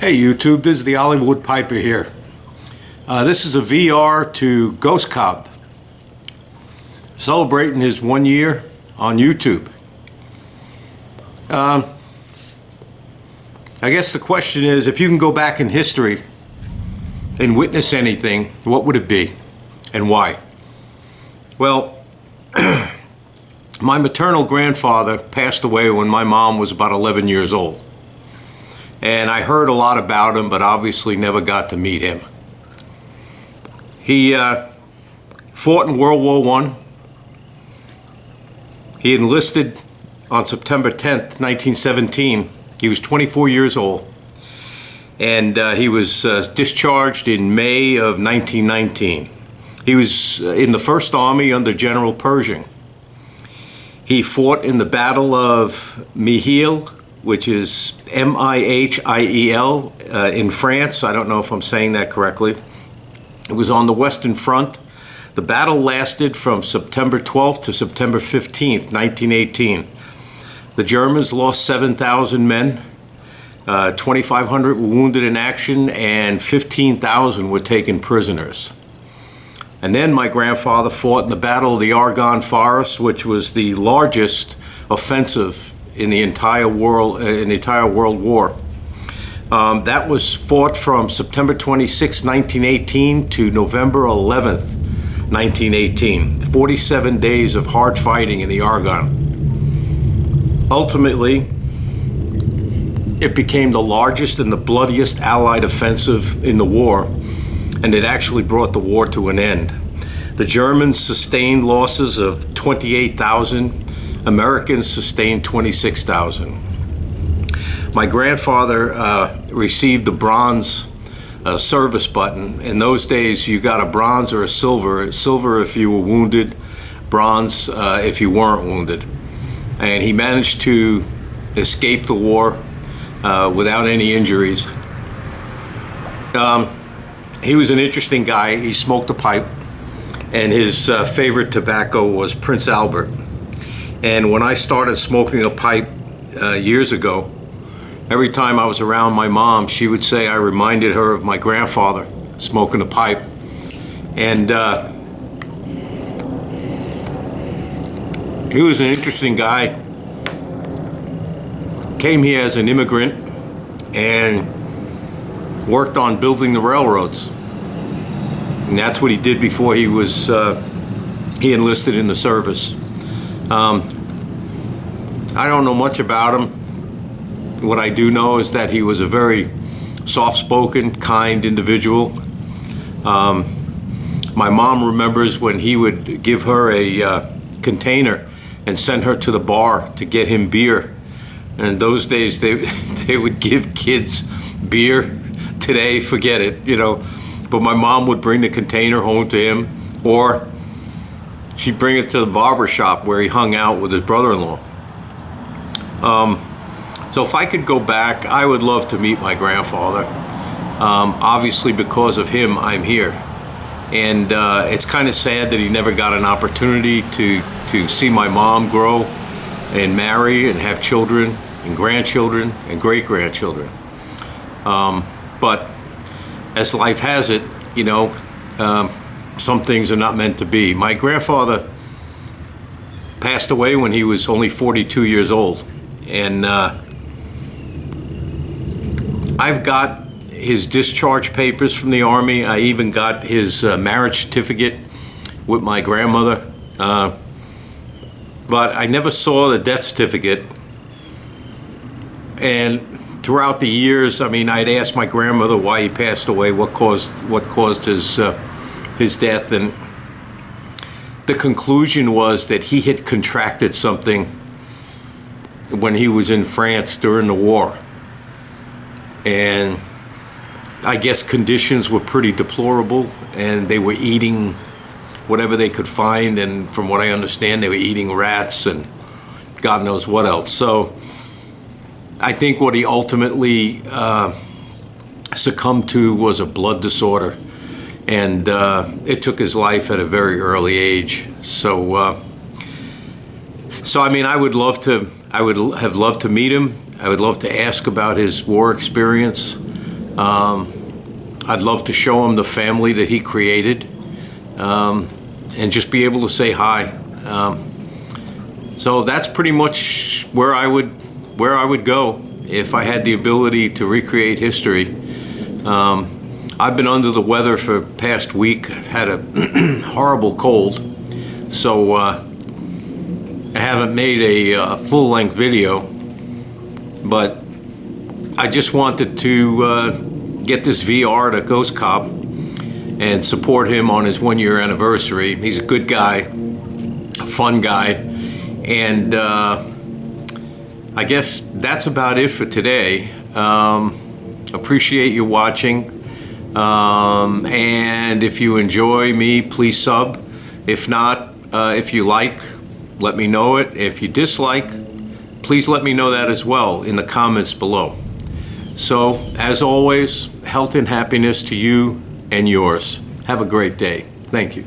Hey YouTube, this is the Hollywood Piper here. This is a VR to Ghost Cob, celebrating his 1 year on YouTube. I guess the question is, if you can go back in history and witness anything, what would it be and why? Well, my maternal grandfather passed away when my mom was about 11 years old. And I heard a lot about him, but obviously never got to meet him. He fought in World War I. He enlisted on September 10th, 1917. He was 24 years old. And he was discharged in May of 1919. He was in the First Army under General Pershing. He fought in the Battle of Mihiel, which is M-I-H-I-E-L, in France. I don't know if I'm saying that correctly. It was on the Western Front. The battle lasted from September 12th to September 15th, 1918. The Germans lost 7,000 men, 2,500 were wounded in action, and 15,000 were taken prisoners. And then my grandfather fought in the Battle of the Argonne Forest, which was the largest offensive in the entire World War. That was fought from September 26, 1918 to November 11th, 1918. 47 days of hard fighting in the Argonne. Ultimately, it became the largest and the bloodiest Allied offensive in the war, and it actually brought the war to an end. The Germans sustained losses of 28,000. Americans sustained 26,000. My grandfather received the bronze service button. In those days, you got a bronze or a silver. Silver if you were wounded, bronze if you weren't wounded. And he managed to escape the war without any injuries. He was an interesting guy. He smoked a pipe, and his favorite tobacco was Prince Albert. And when I started smoking a pipe years ago, every time I was around my mom, she would say I reminded her of my grandfather smoking a pipe. And he was an interesting guy. Came here as an immigrant and worked on building the railroads. And that's what he did before he enlisted in the service. I don't know much about him. What I do know is that he was a very soft-spoken, kind individual. My mom remembers when he would give her a container and send her to the bar to get him beer. And in those days, they would give kids beer. Today, forget it, you know. But my mom would bring the container home to him, or she'd bring it to the barber shop where he hung out with his brother-in-law. So if I could go back, I would love to meet my grandfather. Obviously, because of him, I'm here. And it's kind of sad that he never got an opportunity to see my mom grow and marry and have children and grandchildren and great-grandchildren. But as life has it, you know, some things are not meant to be. My grandfather passed away when he was only 42 years old. And I've got his discharge papers from the Army. I even got his marriage certificate with my grandmother. But I never saw the death certificate. And throughout the years, I mean, I'd asked my grandmother why he passed away, what caused his death, and the conclusion was that he had contracted something when he was in France during the war. And I guess conditions were pretty deplorable, and they were eating whatever they could find, and from what I understand, they were eating rats and God knows what else. So I think what he ultimately succumbed to was a blood disorder, and it took his life at a very early age. So I mean, I would have loved to meet him. I would love to ask about his war experience. I'd love to show him the family that he created, and just be able to say hi. So that's pretty much where I would go if I had the ability to recreate history. I've been under the weather for the past week. I've had a horrible cold, so I haven't made a full-length video, but I just wanted to get this VR to Ghost Cob and support him on his 1-year anniversary. He's a good guy, a fun guy, and I guess that's about it for today. Appreciate you watching, and if you enjoy me, please sub. If not, if you like, let me know it. If you dislike, please let me know that as well in the comments below. So, as always, health and happiness to you and yours. Have a great day. Thank you.